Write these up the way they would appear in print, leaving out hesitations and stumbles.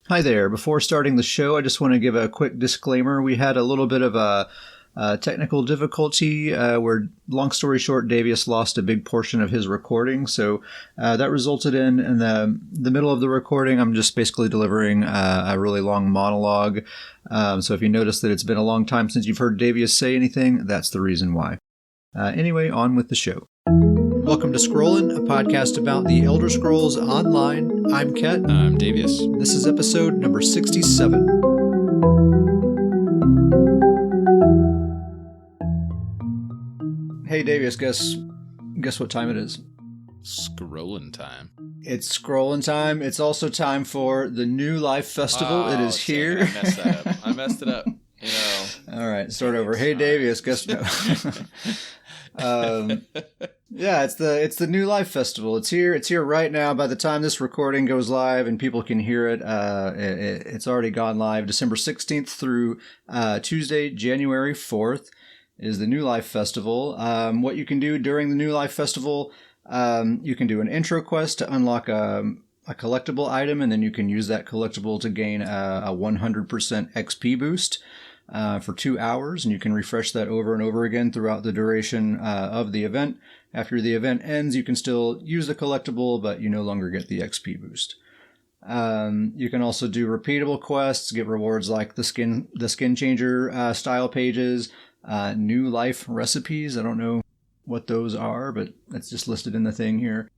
Hi there. Before starting the show, I just want to give a quick disclaimer. We had a little bit of a technical difficulty where, long story short, Davius lost a big portion of his recording. So that resulted in the middle of the recording, I'm just basically delivering a really long monologue. So if you notice that it's been a long time since you've heard Davius say anything, that's the reason why. Anyway, on with the show. Welcome to Scrollin', a podcast about the Elder Scrolls Online. I'm Ket. I'm Davius. This is episode number 67. Hey, Davius, guess what time it is? Scrollin' time. It's scrollin' time. It's also time for the New Life Festival. It is here. I messed that up. I messed it up. You know. All right, start over. Hey, Davius, guess yeah, it's the New Life Festival. It's here. It's here right now. By the time this recording goes live and people can hear it, it's already gone live. December 16th through Tuesday, January 4th is the New Life Festival. What you can do during the New Life Festival, you can do an intro quest to unlock a collectible item, and then you can use that collectible to gain a 100% XP boost for 2 hours, and you can refresh that over and over again throughout the duration of the event. After the event ends, you can still use the collectible, but you no longer get the XP boost. You can also do repeatable quests, get rewards like the skin changer style pages, new life recipes. I don't know what those are, but that's just listed in the thing here.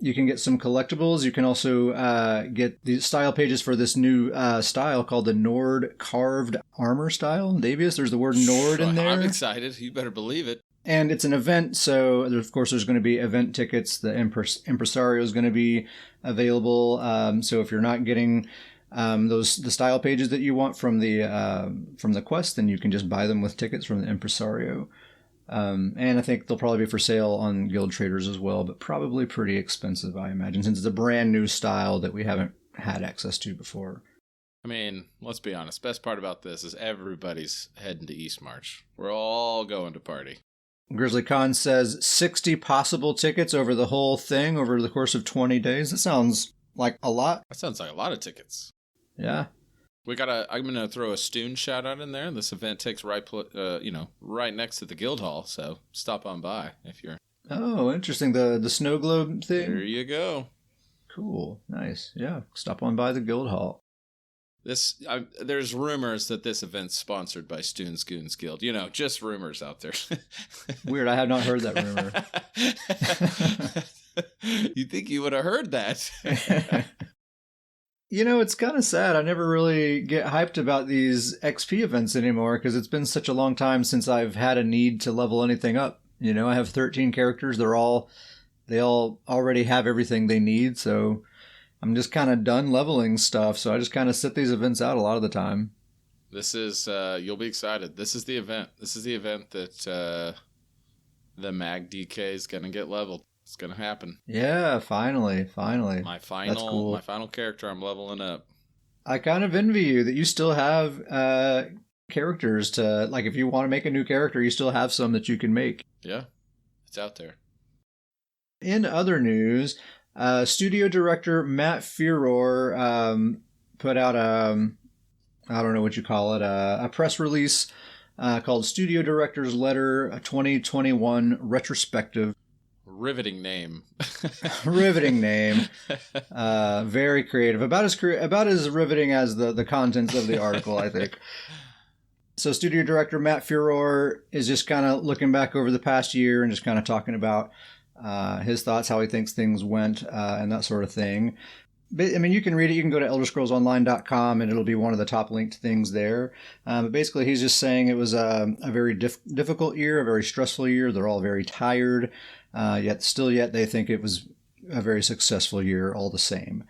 You can get some collectibles. You can also get the style pages for this new style called the Nord Carved Armor style. Davius, there's the word Nord in there. I'm excited. You better believe it. And it's an event, so of course there's going to be event tickets. The Impresario is going to be available. So if you're not getting the style pages that you want from the quest, then you can just buy them with tickets from the Impresario. And I think they'll probably be for sale on Guild Traders as well, but probably pretty expensive, I imagine, since it's a brand new style that we haven't had access to before. I mean, let's be honest. Best part about this is everybody's heading to East March. We're all going to party. Grizzly Khan says 60 possible tickets over the whole thing over the course of 20 days. That sounds like a lot. That sounds like a lot of tickets. Yeah. I'm gonna throw a Stoon shout out in there. This event takes right next to the guild hall, so stop on by if you're. Oh, interesting. The snow globe thing. There you go. Cool, nice. Yeah, stop on by the guild hall. There's rumors that this event's sponsored by Stoon's Goons Guild. You know, just rumors out there. Weird. I have not heard that rumor. You'd think you would have heard that. You know, it's kind of sad. I never really get hyped about these XP events anymore because it's been such a long time since I've had a need to level anything up. You know, I have 13 characters. They all already have everything they need. So I'm just kind of done leveling stuff. So I just kind of sit these events out a lot of the time. This is, you'll be excited. This is the event. This is the event that the MagDK is going to get leveled. It's going to happen. Yeah, finally. My final, That's cool. My final character, I'm leveling up. I kind of envy you that you still have characters to, like, if you want to make a new character, you still have some that you can make. Yeah, it's out there. In other news, studio director Matt Furor put out I don't know what you call it, a press release called Studio Director's Letter 2021 Retrospective. Riveting name. Riveting name. Very creative. About as riveting as the contents of the article, I think. So studio director Matt Furor is just kind of looking back over the past year and just kind of talking about his thoughts, how he thinks things went, and that sort of thing. But, I mean, you can read it. You can go to elderscrollsonline.com and it'll be one of the top linked things there. But basically, he's just saying it was a very difficult year, a very stressful year. They're all very tired. Yet they think it was a very successful year all the same.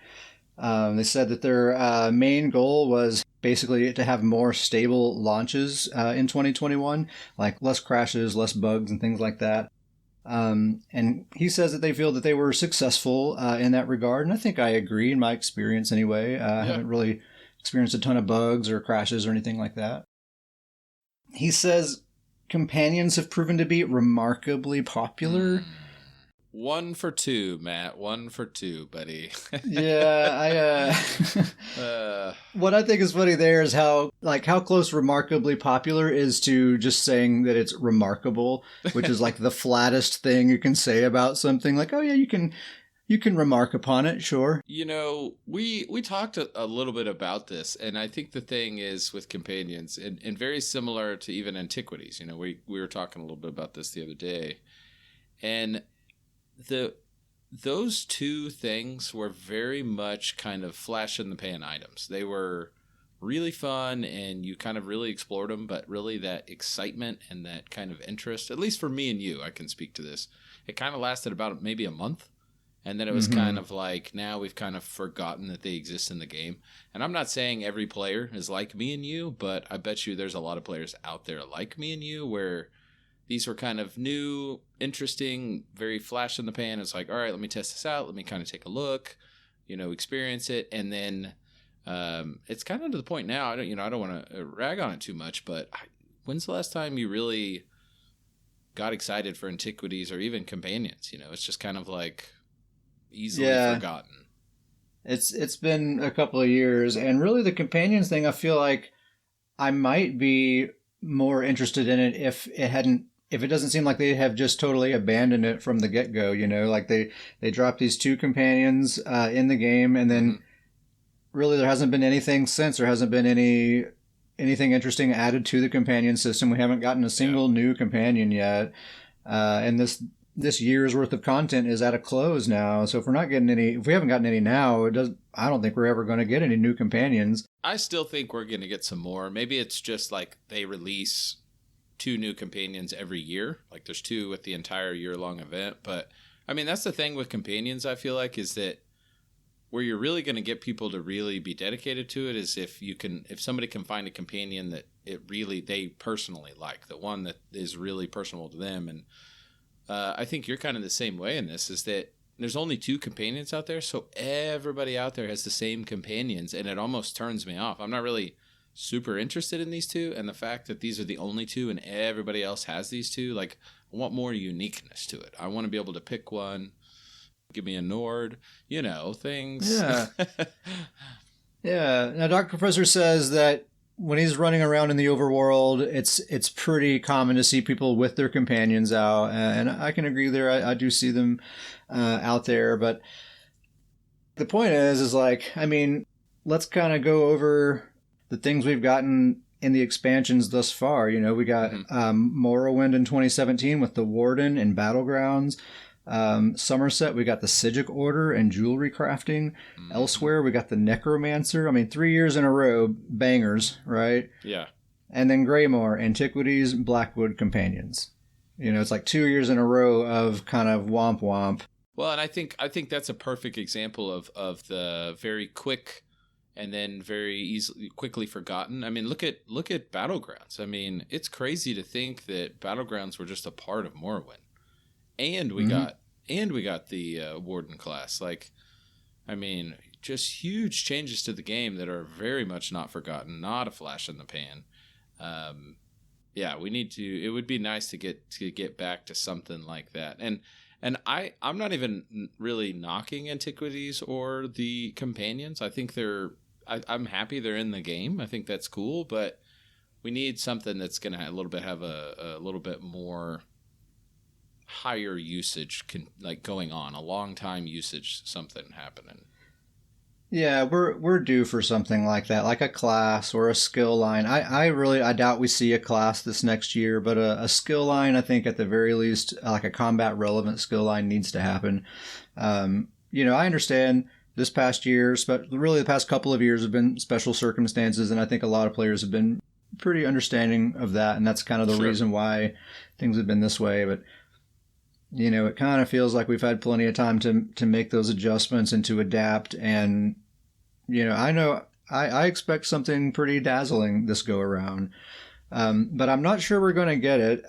They said that their main goal was basically to have more stable launches in 2021, like less crashes, less bugs, and things like that. And he says that they feel that they were successful in that regard, and I think I agree in my experience anyway. I haven't really experienced a ton of bugs or crashes or anything like that. He says companions have proven to be remarkably popular. 1 for 2, Matt. 1 for 2, buddy. Yeah, what I think is funny there is how close remarkably popular is to just saying that it's remarkable, which is like the flattest thing you can say about something. Like, oh yeah, you can remark upon it, sure. You know, we talked a little bit about this, and I think the thing is with companions, and very similar to even antiquities. You know, we were talking a little bit about this the other day, and those two things were very much kind of flash in the pan items. They were really fun, and you kind of really explored them, but really that excitement and that kind of interest, at least for me and you, I can speak to this, it kind of lasted about maybe a month. And then it was kind of like, now we've kind of forgotten that they exist in the game. And I'm not saying every player is like me and you, but I bet you there's a lot of players out there like me and you where these were kind of new, interesting, very flash in the pan. It's like, all right, let me test this out. Let me kind of take a look, experience it. And then it's kind of to the point now, I don't want to rag on it too much, but when's the last time you really got excited for antiquities or even companions? It's just kind of like easily forgotten. It's been a couple of years, and really the companions thing, I feel like I might be more interested in it if it doesn't seem like they have just totally abandoned it from the get-go, like they dropped these 2 companions in the game, and then really there hasn't been anything since. There hasn't been anything interesting added to the companion system. We haven't gotten a single new companion yet, and this year's worth of content is at a close now. So if we haven't gotten any now, I don't think we're ever going to get any new companions. I still think we're going to get some more. Maybe it's just like they release 2 new companions every year. Like there's 2 with the entire year-long event. But I mean, that's the thing with companions, I feel like, is that where you're really going to get people to really be dedicated to it is if somebody can find a companion that they personally like, the one that is really personal to them. And I think you're kind of the same way in this, is that there's only 2 companions out there, so everybody out there has the same companions, and it almost turns me off. I'm not really super interested in these 2, and the fact that these are the only 2 and everybody else has these 2, like, I want more uniqueness to it. I want to be able to pick one, give me a Nord, things. Yeah. Yeah. Now, Dr. Professor says that when he's running around in the overworld, it's pretty common to see people with their companions out, and I can agree there. I do see them out there, but the point is like, I mean, let's kind of go over the things we've gotten in the expansions thus far. We got Morrowind in 2017 with the Warden and Battlegrounds. Somerset, we got the Sigic Order and jewelry crafting. Elsewhere, we got the Necromancer. I mean, 3 years in a row, bangers, right? Yeah. And then Greymore, Antiquities, Blackwood Companions. It's like 2 years in a row of kind of womp womp. Well, and I think that's a perfect example of the very quick and then very quickly forgotten. I mean, look at Battlegrounds. I mean, it's crazy to think that Battlegrounds were just a part of Morrowind. And we got the Warden class. Like, I mean, just huge changes to the game that are very much not forgotten, not a flash in the pan. We need to. It would be nice to get back to something like that. And I'm not even really knocking Antiquities or the companions. I think I'm happy they're in the game. I think that's cool, but we need something that's going to have a little bit more higher usage, going on, a long time usage, something happening. Yeah, we're due for something like that, like a class or a skill line. I doubt we see a class this next year, but a skill line, I think at the very least, like a combat relevant skill line needs to happen. I understand this past year, really the past couple of years have been special circumstances, and I think a lot of players have been pretty understanding of that, and that's kind of the reason why things have been this way. But it kind of feels like we've had plenty of time to make those adjustments and to adapt. And, I know I expect something pretty dazzling this go around, but I'm not sure we're going to get it.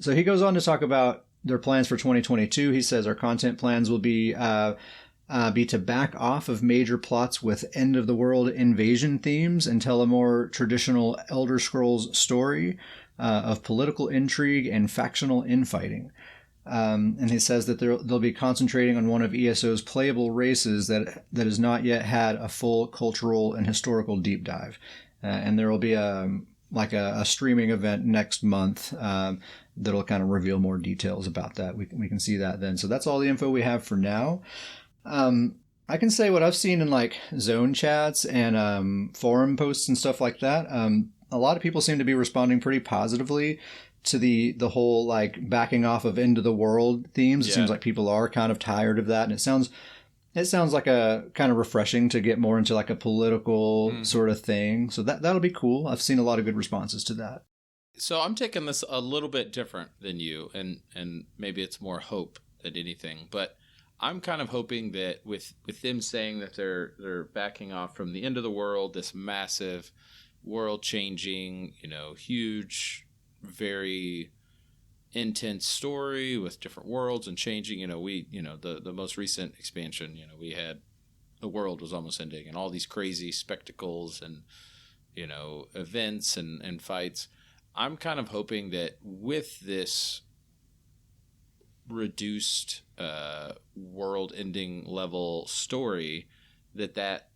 So he goes on to talk about their plans for 2022. He says our content plans will be to back off of major plots with end of the world invasion themes and tell a more traditional Elder Scrolls story of political intrigue and factional infighting. And he says that they'll be concentrating on one of ESO's playable races that has not yet had a full cultural and historical deep dive. And there will be a streaming event next month that'll kind of reveal more details about that. We can see that then. So that's all the info we have for now. I can say what I've seen in like zone chats and forum posts and stuff like that. A lot of people seem to be responding pretty positively to the whole like backing off of end of the world themes. It seems like people are kind of tired of that, and it sounds like a kind of refreshing to get more into like a political sort of thing. So that'll be cool. I've seen a lot of good responses to that. So I'm taking this a little bit different than you, and maybe it's more hope than anything, but I'm kind of hoping that with them saying that they're backing off from the end of the world, this massive world changing, huge, very intense story with different worlds and changing, the most recent expansion, we had the world was almost ending and all these crazy spectacles and, events and fights. I'm kind of hoping that with this reduced world-ending level story, that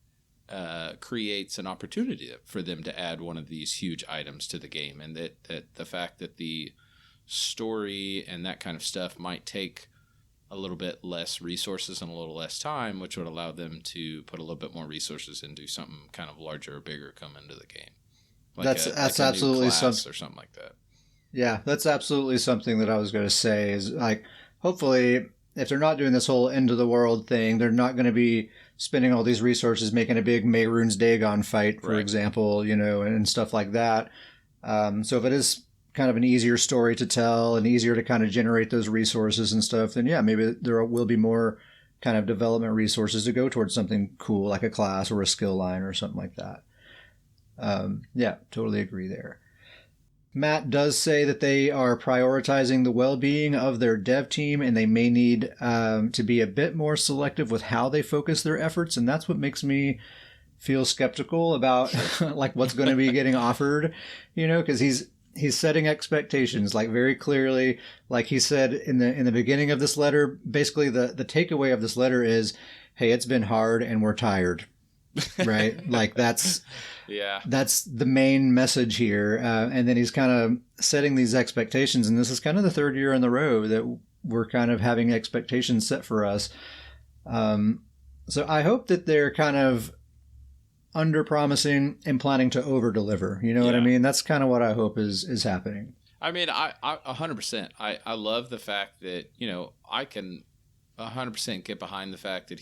creates an opportunity for them to add one of these huge items to the game, and that the fact that the story and that kind of stuff might take a little bit less resources and a little less time, which would allow them to put a little bit more resources into something kind of larger or bigger come into the game. That's absolutely something, or something like that. Yeah, that's absolutely something that I was going to say is like, hopefully, if they're not doing this whole end of the world thing, they're not going to be spending all these resources making a big Mehrunes Dagon fight, for example, and stuff like that. So if it is kind of an easier story to tell and easier to kind of generate those resources and stuff, then yeah, maybe there will be more kind of development resources to go towards something cool like a class or a skill line or something like that. Yeah, totally agree there. Matt does say that they are prioritizing the well-being of their dev team, and they may need to be a bit more selective with how they focus their efforts, and that's what makes me feel skeptical about like what's going to be getting offered, because he's setting expectations like very clearly. Like he said in the beginning of this letter, basically the takeaway of this letter is, hey, it's been hard and we're tired, right? Like that's the main message here. And then he's kind of setting these expectations, and this is kind of the third year in a row that we're kind of having expectations set for us. So I hope that they're kind of under promising and planning to over deliver. You know what I mean? That's kind of what I hope is happening. I mean, I 100%. I love the fact that, I can 100% get behind the fact that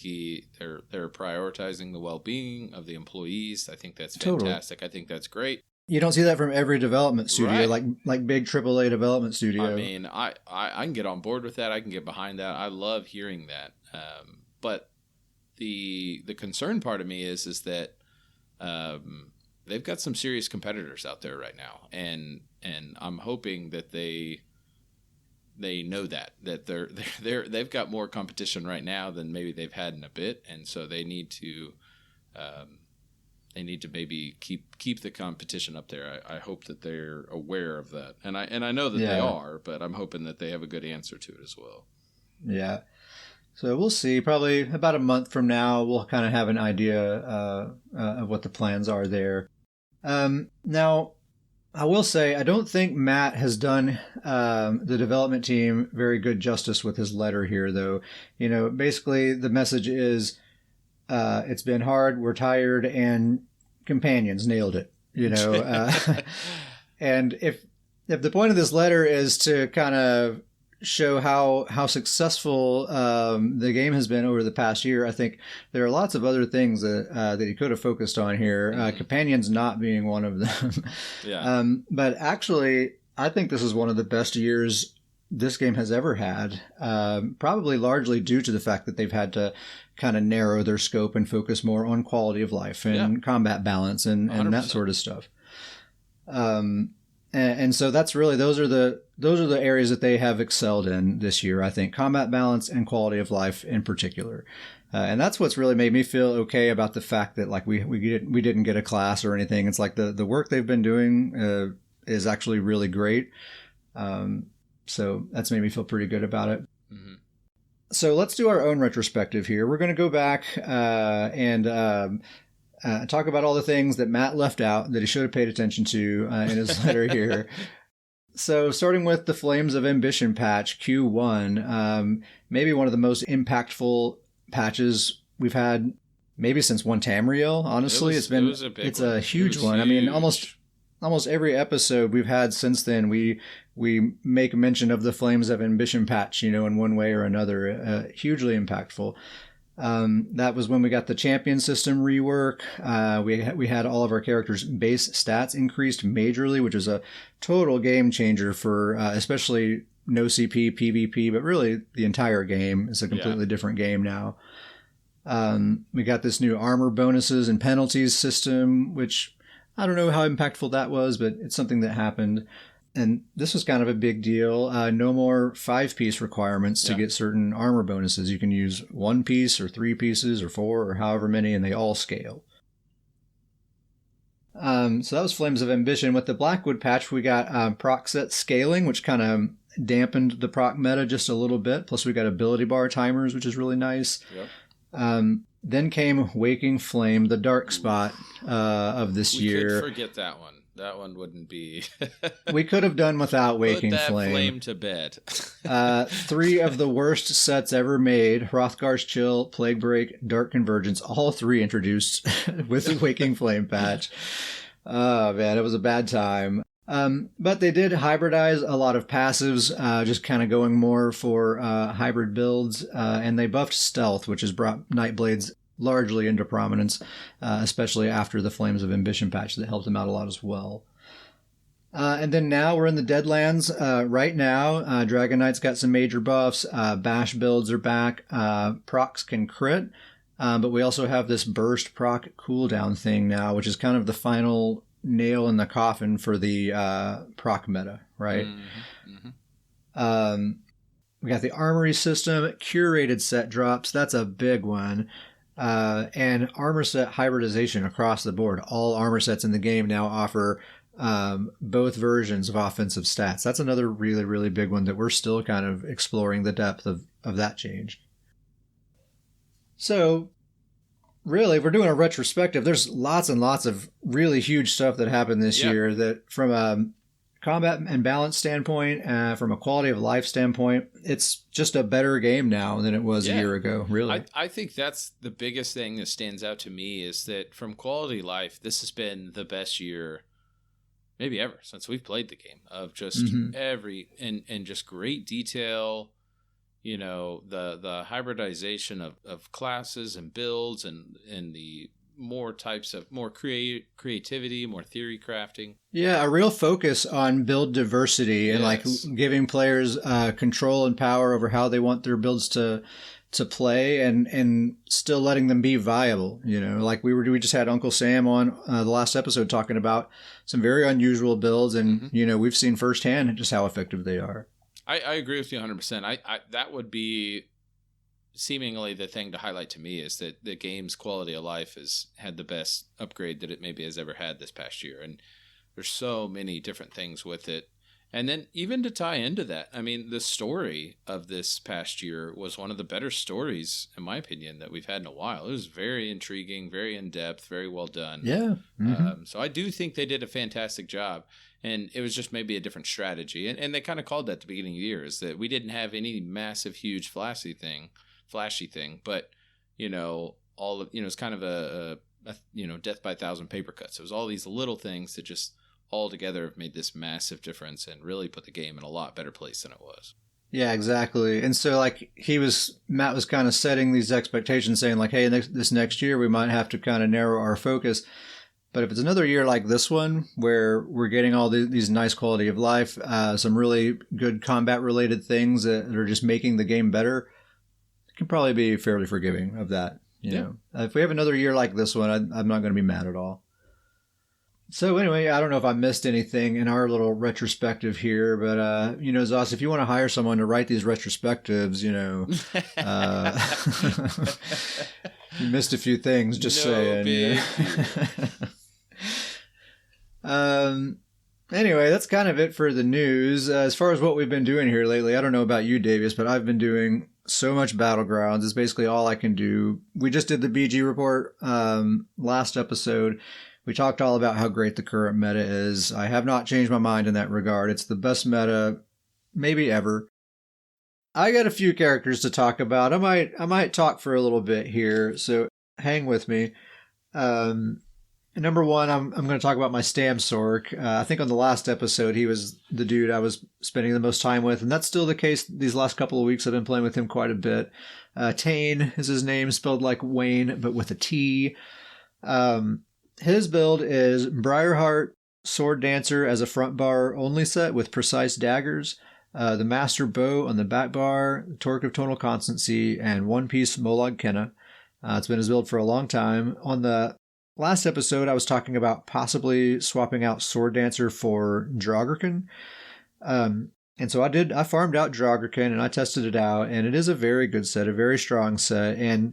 they're prioritizing the well-being of the employees. I think that's fantastic. Totally. I think that's great. You don't see that from every development studio, right? like big AAA development studio. I mean, I can get on board with that. I can get behind that. I love hearing that. But the concern part of me is that they've got some serious competitors out there right now, and I'm hoping that they know that they've got more competition right now than maybe they've had in a bit, and so they need to maybe keep the competition up there. I hope that they're aware of that, and I know that they are, but I'm hoping that they have a good answer to it as well. Yeah. So we'll see. Probably about a month from now, we'll kind of have an idea of what the plans are there. Now, I will say, I don't think Matt has done the development team very good justice with his letter here, though. Basically the message is, it's been hard, we're tired, and companions nailed it. And if the point of this letter is to kind of show how successful the game has been over the past year, I think there are lots of other things that he could have focused on here. Companions not being one of them. Yeah. But actually, I think this is one of the best years this game has ever had. Probably largely due to the fact that they've had to kind of narrow their scope and focus more on quality of life and combat balance and that sort of stuff. And so that's really those are the areas that they have excelled in this year. I think combat balance and quality of life in particular, and that's what's really made me feel okay about the fact that like we didn't get a class or anything. It's like the work they've been doing is actually really great. So that's made me feel pretty good about it. Mm-hmm. So let's do our own retrospective here. We're going to go back and talk about all the things that Matt left out that he should have paid attention to in his letter here. So starting with the Flames of Ambition patch, Q1, maybe one of the most impactful patches we've had maybe since One Tamriel. Honestly, it's a huge one. I mean, almost every episode we've had since then, we make mention of the Flames of Ambition patch, in one way or another. Hugely impactful. That was when we got the champion system rework. We had all of our characters' base stats increased majorly, which is a total game changer for especially no CP, PvP, but really the entire game is a completely different game now. We got this new armor bonuses and penalties system, which I don't know how impactful that was, but it's something that happened. And this was kind of a big deal. No more 5-piece requirements to get certain armor bonuses. You can use 1 piece or 3 pieces or 4 or however many, and they all scale. So that was Flames of Ambition. With the Blackwood patch, we got proc set scaling, which kind of dampened the proc meta just a little bit. Plus, we got ability bar timers, which is really nice. Yep. Then came Waking Flame, the dark spot of this year. We could forget that one. That one wouldn't be... We could have done without Waking Flame. Put that flame to bed. 3 of the worst sets ever made. Hrothgar's Chill, Plague Break, Dark Convergence, all 3 introduced with the Waking Flame patch. Oh, man, it was a bad time. But they did hybridize a lot of passives, just kind of going more for hybrid builds. And they buffed Stealth, which has brought Nightblades largely into prominence, especially after the Flames of Ambition patch that helped them out a lot as well. And then now we're in the Deadlands. Right now, Dragon Knight's got some major buffs. Bash builds are back. Procs can crit. But we also have this burst proc cooldown thing now, which is kind of the final nail in the coffin for the proc meta, right? Mm-hmm. Mm-hmm. We got the armory system, curated set drops. That's a big one. And armor set hybridization across the board. All armor sets in the game now offer both versions of offensive stats. That's another really, really big one that we're still kind of exploring the depth of that change. So, really, if we're doing a retrospective, there's lots and lots of really huge stuff that happened this year that from a combat and balance standpoint, from a quality of life standpoint, it's just a better game now than it was a year ago, really. I think that's the biggest thing that stands out to me is that from quality of life, this has been the best year maybe ever since we've played the game of just and just great detail. The hybridization of classes and builds and the more types of more creativity, more theory crafting. Yeah, a real focus on build diversity and like giving players control and power over how they want their builds to play and still letting them be viable. Like we just had Uncle Sam on the last episode talking about some very unusual builds, and we've seen firsthand just how effective they are. I agree with you 100%. I that would be seemingly the thing to highlight to me is that the game's quality of life has had the best upgrade that it maybe has ever had this past year. And there's so many different things with it. And then even to tie into that, I mean, the story of this past year was one of the better stories, in my opinion, that we've had in a while. It was very intriguing, very in-depth, very well done. Yeah. Mm-hmm. So I do think they did a fantastic job. And it was just maybe a different strategy. And they kind of called that at the beginning of the year, is that we didn't have any massive, huge, flashy thing. But, it's kind of a death by 1,000 paper cuts. It was all these little things that just all together have made this massive difference and really put the game in a lot better place than it was. Yeah, exactly. And so Matt was kind of setting these expectations, saying like, hey, this next year we might have to kind of narrow our focus. But if it's another year like this one, where we're getting all these nice quality of life, some really good combat related things that are just making the game better, it can probably be fairly forgiving of that. If we have another year like this one, I'm not going to be mad at all. So anyway, I don't know if I missed anything in our little retrospective here, but Zos, if you want to hire someone to write these retrospectives, you missed a few things. Just saying. Anyway, that's kind of it for the news. As far as what we've been doing here lately, I don't know about you, Davius, but I've been doing so much Battlegrounds. It's basically all I can do. We just did the BG report last episode. We talked all about how great the current meta is. I have not changed my mind in that regard. It's the best meta maybe ever. I got a few characters to talk about. I might talk for a little bit here, so hang with me. Number one, I'm going to talk about my StamSorc. I think on the last episode, he was the dude I was spending the most time with, and that's still the case these last couple of weeks. I've been playing with him quite a bit. Tane is his name, spelled like Wayne, but with a T. His build is Briarheart Sword Dancer as a front bar only set with precise daggers, the Master Bow on the back bar, Torque of Tonal Constancy, and one-piece Molag Kenna. It's been his build for a long time. On the last episode, I was talking about possibly swapping out Sword Dancer for Draugr. And so I farmed out Draugr and I tested it out, and it is a very good set, a very strong set. And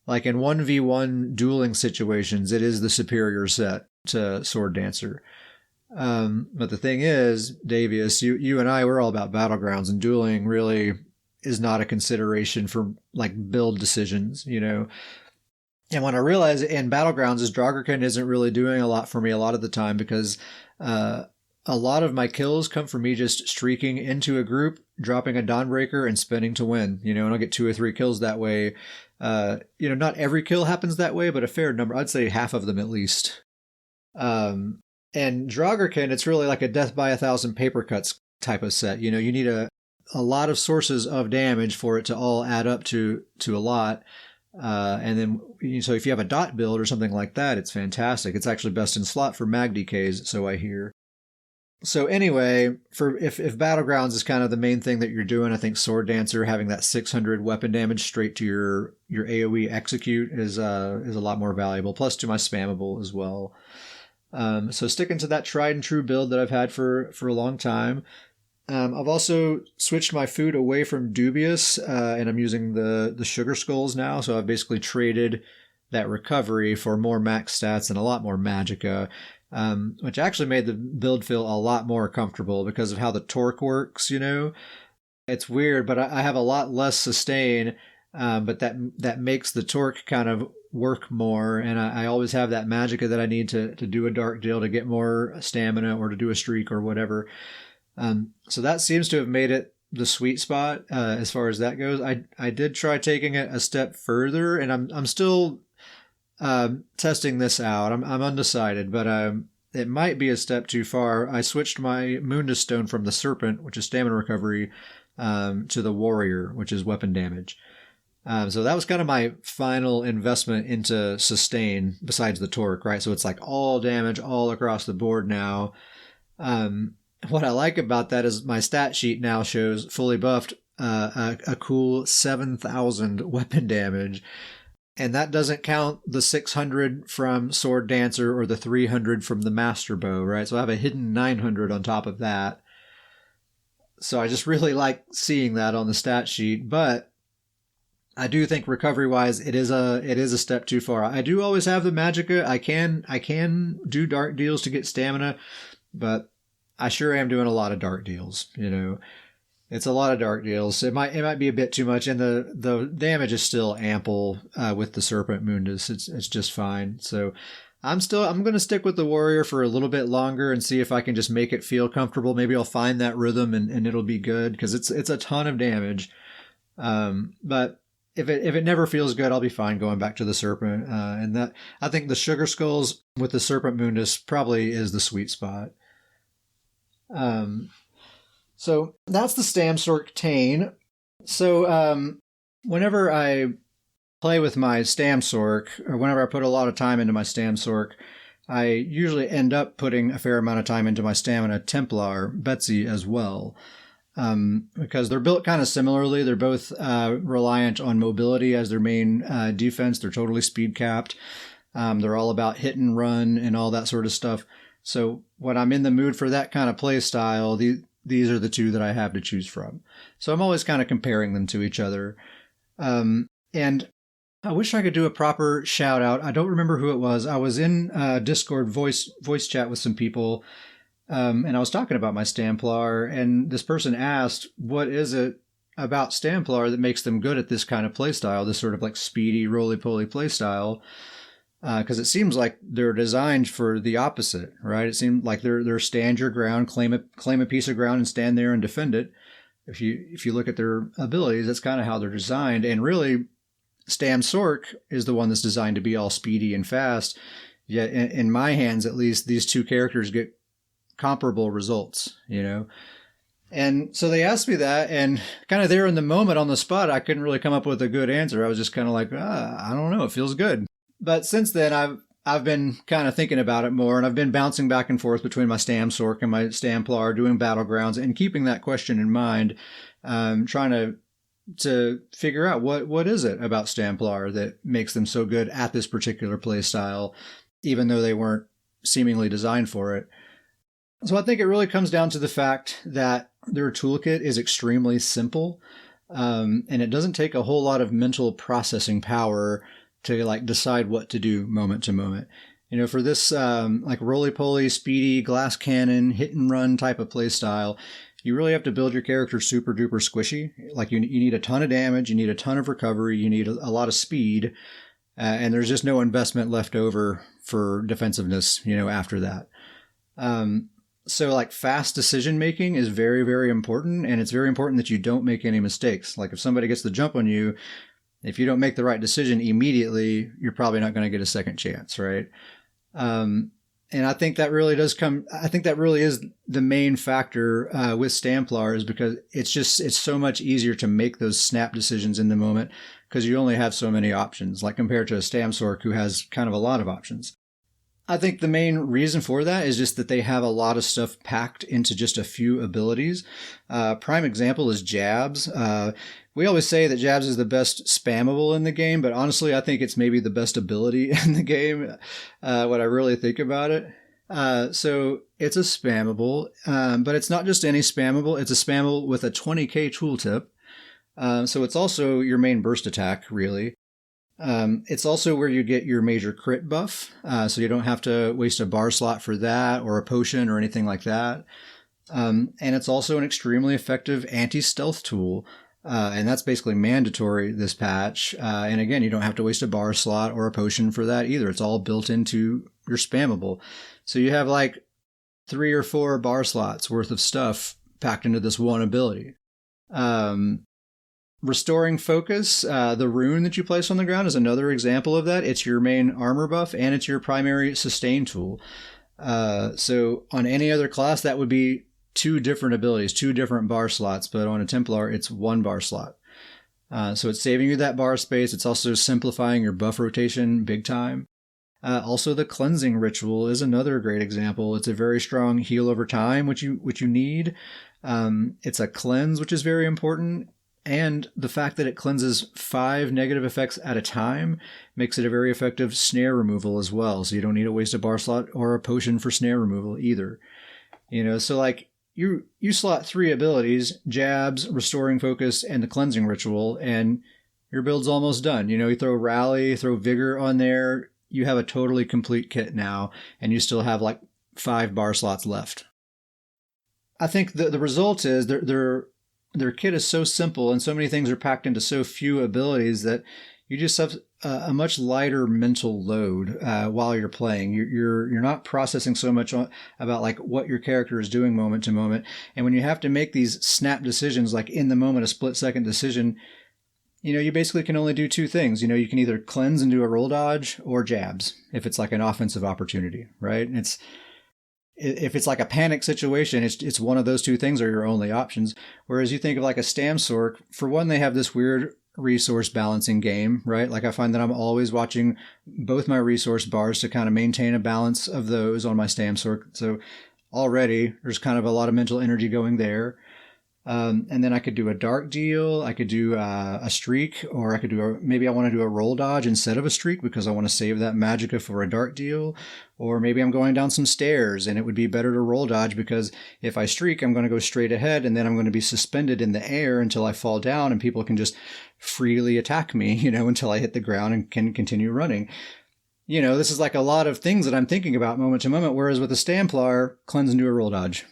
like in 1v1 dueling situations, it is the superior set to Sword Dancer. But the thing is, Davius, you and I, we're all about Battlegrounds, and dueling really is not a consideration for like build decisions, you know. And when I realized in Battlegrounds is Draugr isn't really doing a lot for me a lot of the time, because a lot of my kills come from me just streaking into a group, dropping a Dawnbreaker, and spinning to win, you know, and I'll get 2 or 3 kills that way. You know, not every kill happens that way, but a fair number. I'd say half of them at least. And Draugr, it's really like a death by 1,000 paper cuts type of set. You know, you need a lot of sources of damage for it to all add up to a lot. And then, so if you have a dot build or something like that, it's fantastic. It's actually best in slot for mag decays, so I hear. So anyway, for if Battlegrounds is kind of the main thing that you're doing, I think Sword Dancer having that 600 weapon damage straight to your AoE execute is a lot more valuable. Plus to my spammable as well. So sticking to that tried and true build that I've had for a long time. I've also switched my food away from Dubious, and I'm using the Sugar Skulls now. So I've basically traded that recovery for more max stats and a lot more magicka, which actually made the build feel a lot more comfortable because of how the torque works, you know. It's weird, but I have a lot less sustain, but that makes the torque kind of work more, and I always have that magicka that I need to do a dark deal to get more stamina or to do a streak or whatever. So that seems to have made it the sweet spot as far as that goes. I did try taking it a step further, and I'm still testing this out. I'm undecided, but it might be a step too far. I switched my Mundus Stone from the Serpent, which is stamina recovery, to the Warrior, which is weapon damage. So that was kind of my final investment into sustain besides the torque, right? So it's like all damage all across the board now. What I like about that is my stat sheet now shows fully buffed a cool 7,000 weapon damage. And that doesn't count the 600 from Sword Dancer or the 300 from the Master Bow, right? So I have a hidden 900 on top of that. So I just really like seeing that on the stat sheet. But I do think recovery-wise, it is a step too far. I do always have the magicka. I can do dark deals to get stamina, but I sure am doing a lot of dark deals, you know. It's a lot of dark deals. It might be a bit too much, and the damage is still ample with the Serpent Mundus. It's just fine. So I'm going to stick with the Warrior for a little bit longer and see if I can just make it feel comfortable. Maybe I'll find that rhythm and it'll be good, because it's a ton of damage. But if it never feels good, I'll be fine going back to the Serpent. And that, I think the Sugar Skulls with the Serpent Mundus probably is the sweet spot. So that's the StamSorc Tane. So whenever I play with my StamSorc, or whenever I put a lot of time into my StamSorc, I usually end up putting a fair amount of time into my stamina Templar, Betsy, as well. Because they're built kind of similarly. They're both reliant on mobility as their main defense. They're totally speed capped. They're all about hit and run and all that sort of stuff. So when I'm in the mood for that kind of play style, these are the two that I have to choose from. So I'm always kind of comparing them to each other. And I wish I could do a proper shout out. I don't remember who it was. I was in Discord voice chat with some people. and I was talking about my StamPlar, and this person asked, what is it about StamPlar that makes them good at this kind of playstyle, this sort of like speedy, roly-poly playstyle? Because it seems like they're designed for the opposite, right? It seems like they're stand your ground, claim a piece of ground, and stand there and defend it. If you look at their abilities, that's kind of how they're designed. And really, StamSorc is the one that's designed to be all speedy and fast. Yet, in my hands, at least, these two characters get comparable results, you know? And so they asked me that, and kind of there in the moment on the spot, I couldn't really come up with a good answer. I was just kind of like, I don't know, it feels good. But since then, I've been kind of thinking about it more, and I've been bouncing back and forth between my StamSorc and my StamPlar, doing battlegrounds, and keeping that question in mind, trying to figure out what is it about StamPlar that makes them so good at this particular play style, even though they weren't seemingly designed for it. So I think it really comes down to the fact that their toolkit is extremely simple, and it doesn't take a whole lot of mental processing power to like decide what to do moment to moment. You know, for this like roly-poly, speedy, glass cannon, hit and run type of play style, you really have to build your character super duper squishy. Like you need a ton of damage, you need a ton of recovery, you need a lot of speed, and there's just no investment left over for defensiveness, you know, after that. So like fast decision making is very, very important, and it's very important that you don't make any mistakes. Like if somebody gets the jump on you, if you don't make the right decision immediately, you're probably not going to get a second chance, right? And I think that really is the main factor with StamPlar, is because it's so much easier to make those snap decisions in the moment because you only have so many options, like compared to a StamSorc who has kind of a lot of options. I think the main reason for that is just that they have a lot of stuff packed into just a few abilities. Prime example is jabs. We always say that jabs is the best spammable in the game, but honestly, I think it's maybe the best ability in the game, when I really think about it. So it's a spammable, but it's not just any spammable. It's a spammable with a 20k tooltip. So it's also your main burst attack, really. It's also where you get your major crit buff, so you don't have to waste a bar slot for that or a potion or anything like that. And it's also an extremely effective anti-stealth tool, and that's basically mandatory this patch. And again, you don't have to waste a bar slot or a potion for that either. It's all built into your spammable. So you have like 3 or 4 bar slots worth of stuff packed into this one ability. Restoring focus, the rune that you place on the ground, is another example of that. It's your main armor buff, and it's your primary sustain tool. So on any other class, that would be 2 different abilities, 2 different bar slots, but on a Templar, it's 1 bar slot. So it's saving you that bar space. It's also simplifying your buff rotation big time. Also, the cleansing ritual is another great example. It's a very strong heal over time, which you need. It's a cleanse, which is very important. And the fact that it cleanses 5 negative effects at a time makes it a very effective snare removal as well. So you don't need to waste a bar slot or a potion for snare removal either. You know, so like you slot 3 abilities: jabs, restoring focus, and the cleansing ritual, and your build's almost done. You know, you throw rally, throw vigor on there, you have a totally complete kit now, and you still have like 5 bar slots left. I think the result is their kit is so simple and so many things are packed into so few abilities that you just have a much lighter mental load while you're playing. You're not processing so much about like what your character is doing moment to moment. And when you have to make these snap decisions, like in the moment, a split second decision, you know, you basically can only do 2 things. You know, you can either cleanse and do a roll dodge, or jabs if it's like an offensive opportunity, right? If it's like a panic situation, it's one of those 2 things are your only options. Whereas you think of like a StamSorc, for one, they have this weird resource balancing game, right? Like I find that I'm always watching both my resource bars to kind of maintain a balance of those on my StamSorc. So already there's kind of a lot of mental energy going there. And then I could do a dark deal, I could do a streak, or I could do maybe I want to do a roll dodge instead of a streak because I want to save that magicka for a dark deal. Or maybe I'm going down some stairs and it would be better to roll dodge because if I streak, I'm going to go straight ahead and then I'm going to be suspended in the air until I fall down and people can just freely attack me, you know, until I hit the ground and can continue running. this is like a lot of things that I'm thinking about moment to moment, whereas with the StamPlar, cleanse and do a roll dodge.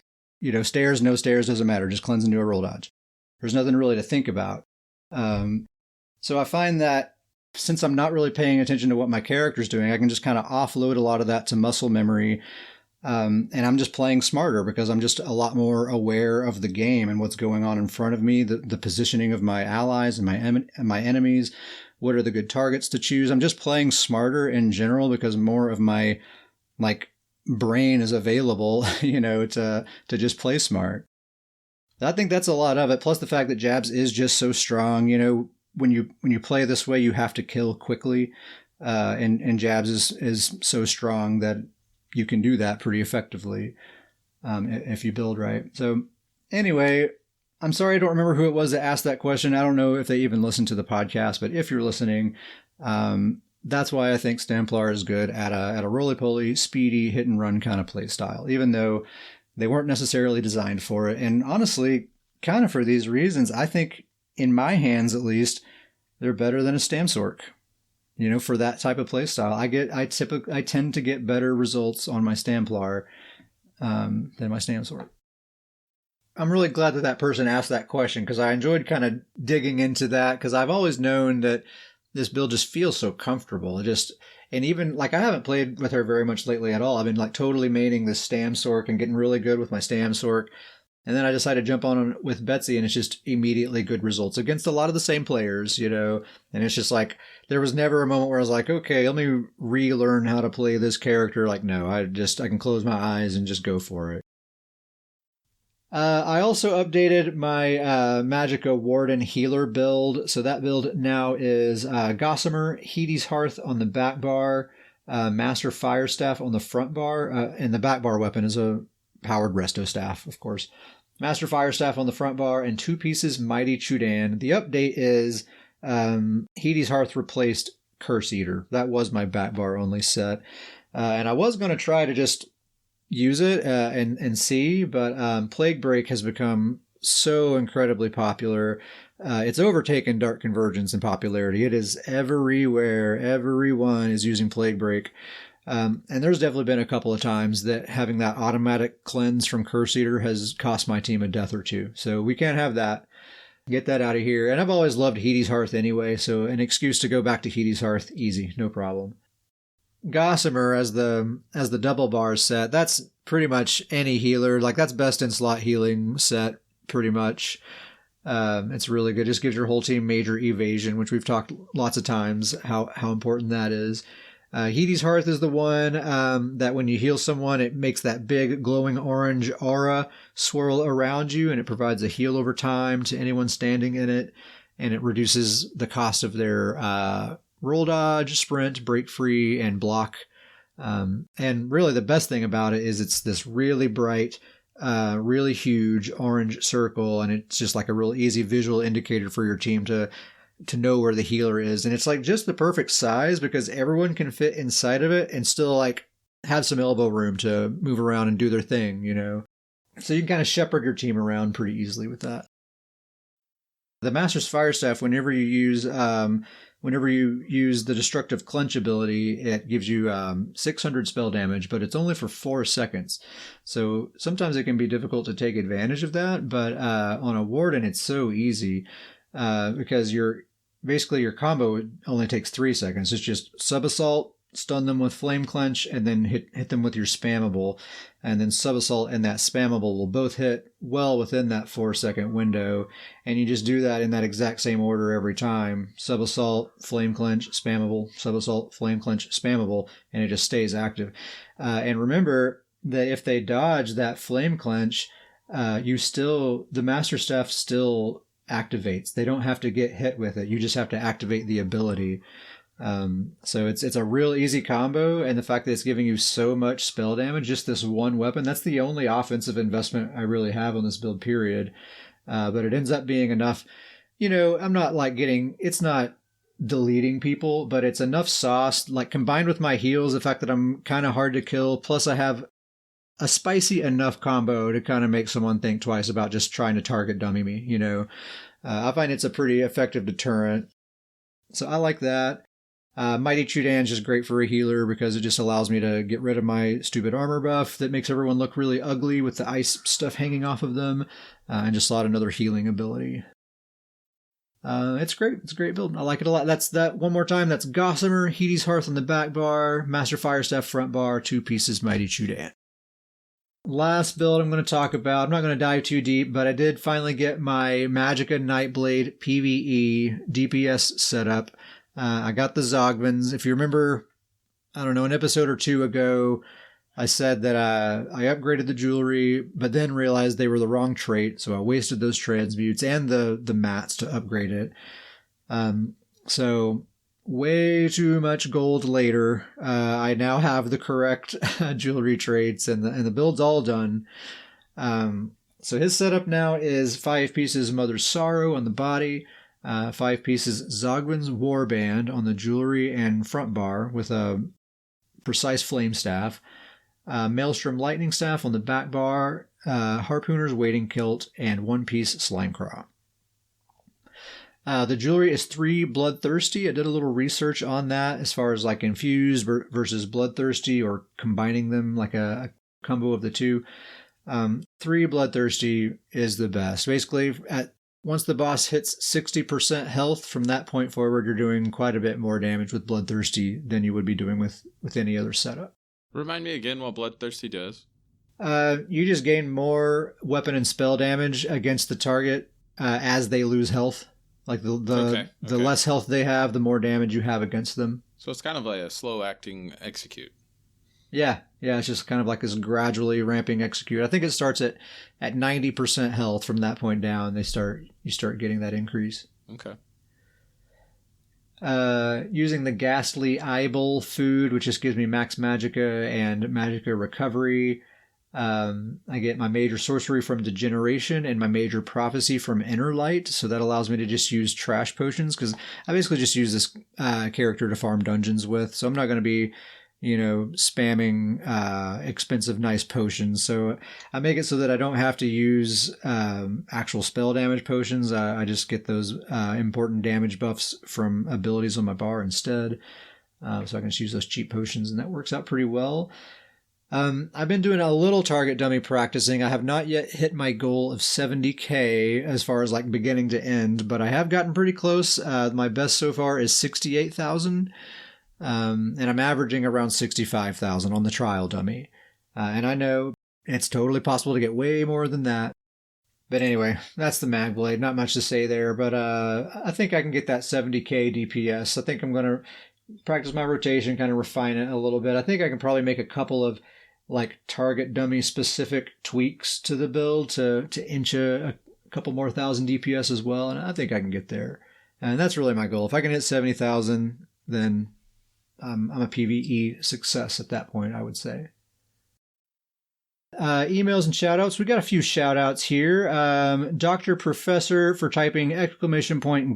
Stairs, no stairs, doesn't matter. Just cleanse and do a roll dodge. There's nothing really to think about. So I find that since I'm not really paying attention to what my character's doing, I can just kind of offload a lot of that to muscle memory. And I'm just playing smarter because I'm just a lot more aware of the game and what's going on in front of me, the positioning of my allies and my enemies. What are the good targets to choose? I'm just playing smarter in general because more of my brain is available, to just play smart. I think that's a lot of it. Plus the fact that Jabs is just so strong. When you play this way, you have to kill quickly, and Jabs is so strong that you can do that pretty effectively if you build right. So anyway, I'm sorry I don't remember who it was that asked that question. I don't know if they even listened to the podcast, but if you're listening, that's why I think StamPlar is good at a roly-poly, speedy, hit-and-run kind of play style, even though they weren't necessarily designed for it. And honestly, kind of for these reasons, I think, in my hands at least, they're better than a StamSorc. For that type of play style. I tend to get better results on my StamPlar than my StamSorc. I'm really glad that person asked that question because I enjoyed kind of digging into that because I've always known that this build just feels so comfortable. And even I haven't played with her very much lately at all. I've been totally maining this StamSorc and getting really good with my StamSorc. And then I decided to jump on with Betsy, and it's just immediately good results against a lot of the same players, And it's just there was never a moment where I was like, okay, let me relearn how to play this character. No, I can close my eyes and just go for it. I also updated my Magicka Warden Healer build. So that build now is Gossamer, Hades Hearth on the back bar, Master Firestaff on the front bar, and the back bar weapon is a powered Resto Staff, of course. Master Firestaff on the front bar, and 2 pieces Mighty Chudan. The update is Hades Hearth replaced Curse Eater. That was my back bar only set. And I was going to try to just use it and see, but Plague Break has become so incredibly popular. It's overtaken Dark Convergence in popularity. It is everywhere. Everyone is using Plague Break. And there's definitely been a couple of times that having that automatic cleanse from Curse Eater has cost my team a death or two. So we can't have that. Get that out of here. And I've always loved Hades Hearth anyway, so an excuse to go back to Hades Hearth, easy, no problem. Gossamer as the double bar set, that's pretty much any healer. That's best in slot healing set, pretty much. It's really good. Just gives your whole team major evasion, which we've talked lots of times how important that is. Hades Hearth is the one that when you heal someone, it makes that big glowing orange aura swirl around you, and it provides a heal over time to anyone standing in it, and it reduces the cost of their roll dodge, sprint, break free, and block. And really the best thing about it is it's this really bright, really huge orange circle, and it's just a real easy visual indicator for your team to know where the healer is. And it's just the perfect size because everyone can fit inside of it and still have some elbow room to move around and do their thing, So you can kind of shepherd your team around pretty easily with that. The Master's Firestaff, whenever you use the Destructive Clench ability, it gives you 600 spell damage, but it's only for 4 seconds. So sometimes it can be difficult to take advantage of that, but on a Warden, it's so easy because your combo only takes 3 seconds. It's just Sub-Assault, stun them with Flame Clench, and then hit them with your Spammable. And then Sub-Assault and that Spammable will both hit well within that 4-second window. And you just do that in that exact same order every time. Sub-Assault, Flame Clench, Spammable, Sub-Assault, Flame Clench, Spammable, and it just stays active. And remember that if they dodge that Flame Clench, the Master Staff still activates. They don't have to get hit with it. You just have to activate the ability. So it's a real easy combo, and the fact that it's giving you so much spell damage, just this one weapon, that's the only offensive investment I really have on this build, period. But it ends up being enough. I'm not it's not deleting people, but it's enough sauce, combined with my heals, the fact that I'm kind of hard to kill, plus I have a spicy enough combo to kind of make someone think twice about just trying to target dummy me, I find it's a pretty effective deterrent. So I like that. Mighty Chudan's just great for a healer because it just allows me to get rid of my stupid armor buff that makes everyone look really ugly with the ice stuff hanging off of them, and just slot another healing ability. It's great. It's a great build. I like it a lot. That's that. One more time. That's Gossamer, Heaty's Hearth on the back bar, Master Firestaff front bar, 2 pieces Mighty Chudan. Last build I'm going to talk about. I'm not going to dive too deep, but I did finally get my Magicka Nightblade PvE DPS setup. I got the Zogvins. If you remember, I don't know, an episode or 2 ago, I said that I upgraded the jewelry, but then realized they were the wrong trait, so I wasted those transmutes and the mats to upgrade it. So way too much gold later. I now have the correct jewelry traits, and the build's all done. So his setup now is 5 pieces Mother's Sorrow on the body, 5 pieces Zogwin's Warband on the jewelry and front bar with a precise flame staff, Maelstrom Lightning Staff on the back bar, Harpooner's Wading Kilt, and 1 piece Slimecraw. The jewelry is 3 Bloodthirsty. I did a little research on that as far as like infused versus Bloodthirsty or combining them like a combo of the two. 3 Bloodthirsty is the best. Basically, once the boss hits 60% health, from that point forward, you're doing quite a bit more damage with Bloodthirsty than you would be doing with any other setup. Remind me again what Bloodthirsty does. You just gain more weapon and spell damage against the target as they lose health. Like the less health they have, the more damage you have against them. So it's kind of like a slow-acting execute. Yeah, it's just kind of like this gradually ramping execute. I think it starts at 90% health. From that point down, you start getting that increase. Okay. Using the Ghastly Eyeball food, which just gives me max Magicka and Magicka recovery. I get my major sorcery from Degeneration and my major prophecy from Inner Light, so that allows me to just use trash potions, because I basically just use this character to farm dungeons with, so I'm not going to be, spamming expensive nice potions. So I make it so that I don't have to use actual spell damage potions. I just get those important damage buffs from abilities on my bar instead, so I can just use those cheap potions, and that works out pretty well. I've been doing a little target dummy practicing. I have not yet hit my goal of 70k as far as like beginning to end, but I have gotten pretty close. My best so far is 68,000, and I'm averaging around 65,000 on the trial dummy. And I know it's totally possible to get way more than that. But anyway, that's the MagBlade. Not much to say there, but I think I can get that 70k DPS. I think I'm going to practice my rotation, kind of refine it a little bit. I think I can probably make a couple of like target dummy specific tweaks to the build to inch a couple more thousand DPS as well, and I think I can get there. And that's really my goal. If I can hit 70,000, then I'm a PvE success at that point, I would say. Emails and shoutouts. We got a few shoutouts here. Dr. Professor for typing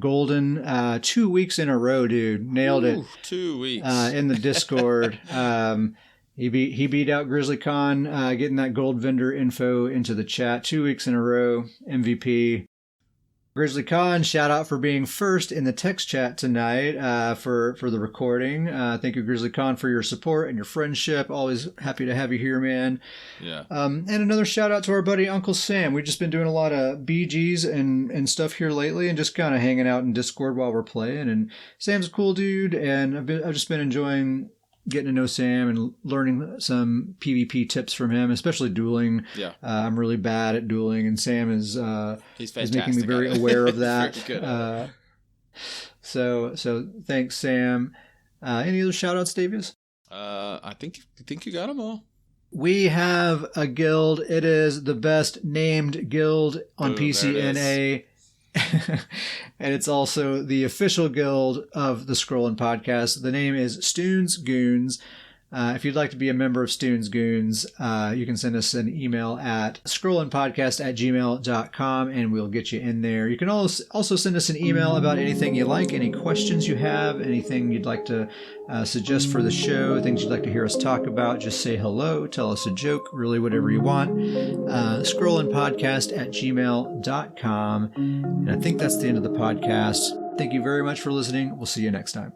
!golden 2 weeks in a row, dude. Nailed it. 2 weeks. In the Discord. He beat out Grizzly Con, getting that gold vendor info into the chat 2 weeks in a row. MVP. Grizzly Con, shout out for being first in the text chat tonight for the recording. Thank you, Grizzly Con, for your support and your friendship. Always happy to have you here, man. Yeah. And another shout out to our buddy Uncle Sam. We've just been doing a lot of BGs and stuff here lately, and just kind of hanging out in Discord while we're playing. And Sam's a cool dude, and I've just been enjoying getting to know Sam and learning some PvP tips from him, especially dueling. Yeah. I'm really bad at dueling, and Sam is making me very aware of that. Very good. So thanks, Sam. Any other shout outs, Davius? I think you got them all. We have a guild. It is the best named guild on PCNA. And it's also the official guild of the Scrollin' Podcast. The name is Stoon's Goons. If you'd like to be a member of Stoon's Goons, you can send us an email at scrollandpodcast@gmail.com, and we'll get you in there. You can also send us an email about anything you like, any questions you have, anything you'd like to suggest for the show, things you'd like to hear us talk about. Just say hello, tell us a joke, really whatever you want. Scrollandpodcast@gmail.com. And I think that's the end of the podcast. Thank you very much for listening. We'll see you next time.